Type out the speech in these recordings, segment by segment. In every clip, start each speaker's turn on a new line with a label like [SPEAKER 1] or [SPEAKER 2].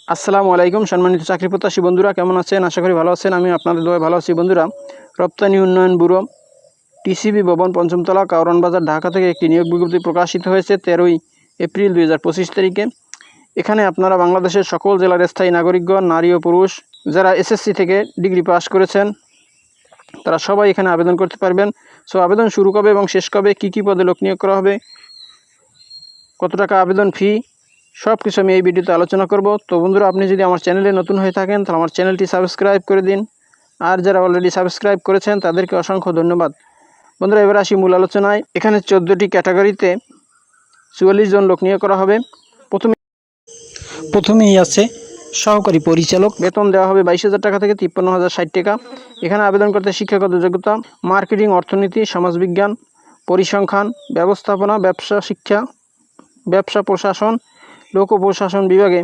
[SPEAKER 1] আসসালামু আলাইকুম সম্মানিত চাকরি প্রত্যাশী বন্ধুরা, কেমন আছেন? আশা করি ভালো আছেন। আমি আপনাদের দোয়ায় ভালো আছি। বন্ধুরা, রপ্তানি উন্নয়ন ব্যুরো টিসিবি ভবন পঞ্চমতলা কারওয়ান বাজার ঢাকা থেকে একটি নিয়োগ বিজ্ঞপ্তি প্রকাশিত হয়েছে 13ই এপ্রিল 2025 তারিখে। এখানে আপনারা বাংলাদেশের সকল জেলার স্থায়ী নাগরিকগণ, নারী ও পুরুষ যারা এসএসসি থেকে ডিগ্রি পাস করেছেন তারা সবাই এখানে আবেদন করতে পারবেন। সো আবেদন শুরু কবে এবং শেষ কবে, কী পদে লোক নিয়োগ করা হবে, কত টাকা আবেদন ফি, সব কিছু আমি এই ভিডিওতে আলোচনা করব। তো বন্ধুরা, আপনি যদি আমার চ্যানেলে নতুন হয়ে থাকেন তাহলে আমার চ্যানেলটি সাবস্ক্রাইব করে দিন, আর যারা অলরেডি সাবস্ক্রাইব করেছেন তাদেরকে অসংখ্য ধন্যবাদ। বন্ধুরা, এবার আসি মূল আলোচনায়। এখানে 14টি ক্যাটাগরিতে 44 জন লোক নিয়োগ করা হবে। প্রথমেই আছে সহকারী পরিচালক, বেতন দেওয়া হবে 22,000 টাকা থেকে 53,060 টাকা। এখানে আবেদন করতে শিক্ষাগত যোগ্যতা মার্কেটিং, অর্থনীতি, সমাজবিজ্ঞান, পরিসংখ্যান, ব্যবস্থাপনা, ব্যবসা শিক্ষা, ব্যবসা প্রশাসন, লোক প্রশাসন বিভাগে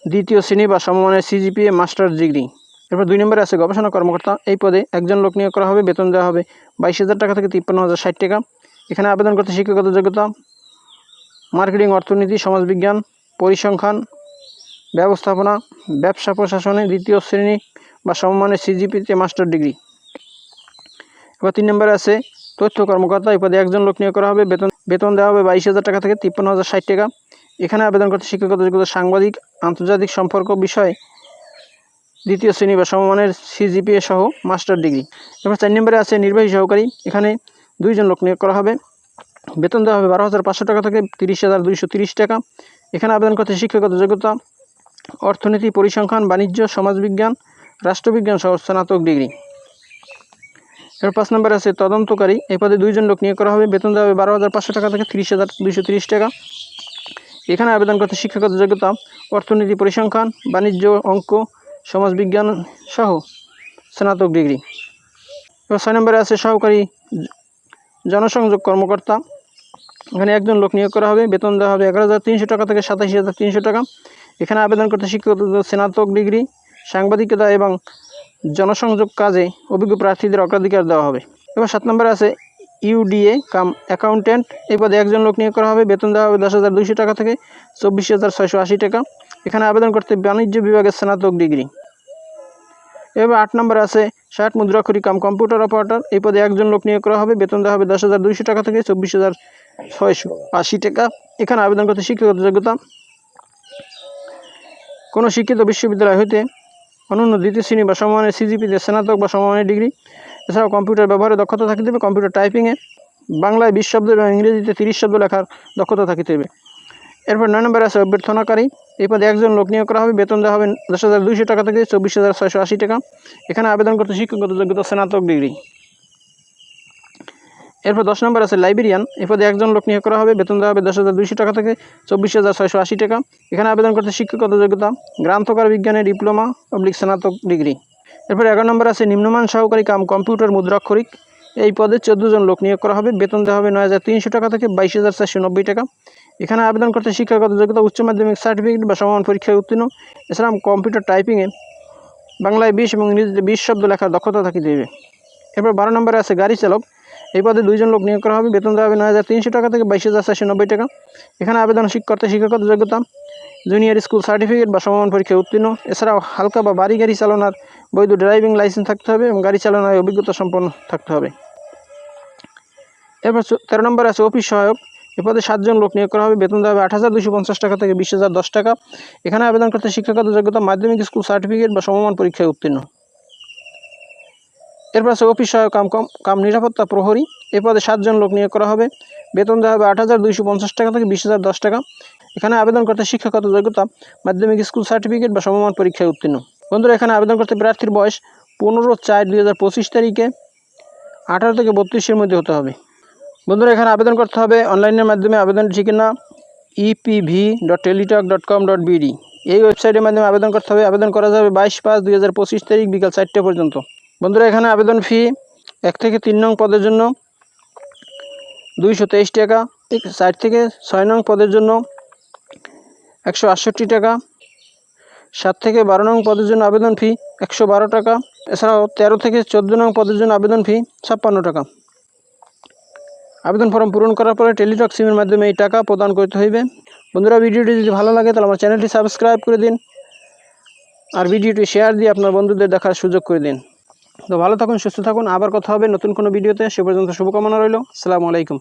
[SPEAKER 1] দ্বিতীয় শ্রেণী বা সমমানের সিজিপিএ, মাস্টার্স ডিগ্রি। এরপর 2 নম্বরে আছে গবেষণা কর্মকর্তা। এই পদে একজন লোক নিয়োগ করা হবে। বেতন দেওয়া হবে 22,000 টাকা থেকে 53,060 টাকা। এখানে আবেদন করতে শিক্ষাগত যোগ্যতা মার্কেটিং, অর্থনীতি, সমাজবিজ্ঞান, পরিসংখ্যান, ব্যবস্থাপনা, ব্যবসা প্রশাসনে দ্বিতীয় শ্রেণী বা সমমানের সিজিপিতে মাস্টার ডিগ্রি। এবার 3 নম্বরে আছে তথ্য কর্মকর্তা। এই পদে একজন লোক নিয়োগ করা হবে। বেতন দেওয়া হবে 22,000 টাকা থেকে 53,060 টাকা। এখানে আবেদন করতে শিক্ষাগত যোগ্যতা সাংবাদিক, আন্তর্জাতিক সম্পর্ক বিষয়ে দ্বিতীয় শ্রেণী বা সমমানের সিজিপিএ সহ মাস্টার ডিগ্রি। এবার 4 নম্বরে আছে নির্বাহী সহকারী। এখানে 2 জন লোক নিয়োগ করা হবে। বেতন দেওয়া হবে 12,500 টাকা থেকে 30,230 টাকা। এখানে আবেদন করতে শিক্ষাগত যোগ্যতা অর্থনীতি, পরিসংখ্যান, বাণিজ্য, সমাজবিজ্ঞান, রাষ্ট্রবিজ্ঞান সহ স্নাতক ডিগ্রি। এবার 5 নম্বরে আছে তদন্তকারী। এই পদে 2 জন লোক নিয়োগ করা হবে। বেতন দেওয়া হবে 12,500 টাকা থেকে 30,230 টাকা। এখানে আবেদন করতে শিক্ষাগত যোগ্যতা অর্থনীতি, পরিসংখ্যান, বাণিজ্য, অঙ্ক, সমাজবিজ্ঞান সহ স্নাতক ডিগ্রি। এবার 6 নম্বরে আছে সহকারী জনসংযোগ কর্মকর্তা। এখানে একজন লোক নিয়োগ করা হবে। বেতন দেওয়া হবে 11,300 টাকা থেকে 87,300 টাকা। এখানে আবেদন করতে শিক্ষাগত স্নাতক ডিগ্রি, সাংবাদিকতা এবং জনসংযোগ কাজে অভিজ্ঞ প্রার্থীদের অগ্রাধিকার দেওয়া হবে। এবার 7 নম্বরে আছে ইউডিএ কাম অ্যাকাউন্ট্যান্ট। এই পদে একজন লোক নিয়োগ করা হবে। বেতন দেওয়া হবে 10,200 টাকা থেকে 24,680 টাকা। এখানে আবেদন করতে বাণিজ্য বিভাগের স্নাতক ডিগ্রি। এবার 8 নম্বরে আছে 60 মুদ্রাক্ষরী কাম কম্পিউটার অপারেটর। এই পদে একজন লোক নিয়োগ করা হবে। বেতন দেওয়া হবে 10,200 টাকা থেকে 24,680 টাকা। এখানে আবেদন করতে শিক্ষাগত যোগ্যতা কোনো শিক্ষিত বিশ্ববিদ্যালয় হইতে অনন্য দ্বিতীয় শ্রেণী বা সমমানের সিজিপিতে স্নাতক বা সমমানের ডিগ্রি। এছাড়াও কম্পিউটার ব্যবহারে দক্ষতা থাকিতে হবে, কম্পিউটার টাইপিংয়ে বাংলায় 20 শব্দ এবং ইংরেজিতে 30 শব্দ লেখার দক্ষতা থাকিতে হবে। এরপর 9 নম্বরে আছে অভ্যর্থনাকারী। এই পদে একজন লোক নিয়োগ করা হবে। বেতন দেওয়া হবে 10,200 টাকা থেকে 24,680 টাকা। এখানে আবেদন করতে শিক্ষাগত যোগ্যতা স্নাতক ডিগ্রি। এরপর 10 নম্বর আছে লাইব্রেরিয়ান। এই পদে একজন লোক নিয়োগ করা হবে। বেতন দেওয়া হবে 10,200 টাকা থেকে 24,680 টাকা। এখানে আবেদন করতে শিক্ষাগত যোগ্যতা গ্রন্থাগার বিজ্ঞানে ডিপ্লোমা / স্নাতক ডিগ্রি। এরপর 11 নম্বর আছে নিম্নমান সহকারী কাম কম্পিউটার মুদ্রাক্ষরিক। এই পদে 14 জন লোক নিয়োগ করা হবে। বেতন দেওয়া হবে 9,300 টাকা থেকে 22,490 টাকা। এখানে আবেদন করতে শিক্ষাগত যোগ্যতা উচ্চ মাধ্যমিক সার্টিফিকেট বা সমমান পরীক্ষায় উত্তীর্ণ। এছাড়া কম্পিউটার টাইপিংয়ে বাংলায় 20 এবং ইংরেজিতে 20 শব্দ লেখার দক্ষতা থাকিতে হবে। এরপর 12 নম্বরে আছে গাড়ি চালক। এই পদে 2 জন লোক নিয়োগ করা হবে। বেতন দেওয়া হবে 9,300 টাকা থেকে 22,490 টাকা। এখানে আবেদন করতে শিক্ষাগত যোগ্যতা জুনিয়র স্কুল সার্টিফিকেট বা সমমান পরীক্ষায় উত্তীর্ণ। এছাড়াও হালকা বা ভারী গাড়ি চালানোর বৈধ ড্রাইভিং লাইসেন্স থাকতে হবে এবং গাড়ি চালানোর অভিজ্ঞতা সম্পন্ন থাকতে হবে। এরপর 13 নম্বরে আছে অফিস সহায়ক। এ পদে 7 জন লোক নিয়োগ করা হবে। বেতন দেওয়া হবে 8,250 টাকা থেকে 20,010 টাকা। এখানে আবেদন করতে শিক্ষাগত যোগ্যতা মাধ্যমিক স্কুল সার্টিফিকেট বা সমমান পরীক্ষায় উত্তীর্ণ। এরপর আছে অফিস সহায়ক কাম নিরাপত্তা প্রহরী। এ পদে 7 জন লোক নিয়োগ করা হবে। বেতন দেওয়া হবে 8,250 টাকা থেকে 20,010 টাকা। এখানে আবেদন করতে শিক্ষাগত যোগ্যতা মাধ্যমিক স্কুল সার্টিফিকেট বা সমমান পরীক্ষায় উত্তীর্ণ। বন্ধুরা, এখানে আবেদন করতে প্রার্থীর বয়স 15/4/2025 তারিখে 18 থেকে 32-এর মধ্যে হতে হবে। বন্ধুরা, এখানে আবেদন করতে হবে অনলাইনের মাধ্যমে। আবেদন ঠিকানা epv.teletalk.com.bd। এই ওয়েবসাইটের মাধ্যমে আবেদন করতে হবে। আবেদন করা যাবে 22/5/2025 তারিখ বিকাল 4টা পর্যন্ত। বন্ধুরা, এখানে আবেদন ফি 1 থেকে 3 নং পদের জন্য 223 টাকা, 4 থেকে 6 নং পদের জন্য 168 টাকা, 7 থেকে 12 নং পদের জন্য আবেদন ফি 112 টাকা। এছাড়াও 13 থেকে 14 নং পদের জন্য আবেদন ফি 56 টাকা। আবেদন ফর্ম পূরণ করার পরে টেলিটক সিমের মাধ্যমে এই টাকা প্রদান করতে হইবে। বন্ধুরা, ভিডিওটি যদি ভালো লাগে তাহলে আমার চ্যানেলটি সাবস্ক্রাইব করে দিন আর ভিডিওটি শেয়ার দিয়ে আপনার বন্ধুদের দেখার সুযোগ করে দিন। তো ভালো থাকুন, সুস্থ থাকুন, আবার কথা হবে নতুন কোনো ভিডিওতে। সে পর্যন্ত শুভকামনা রইল। আসসালামু আলাইকুম।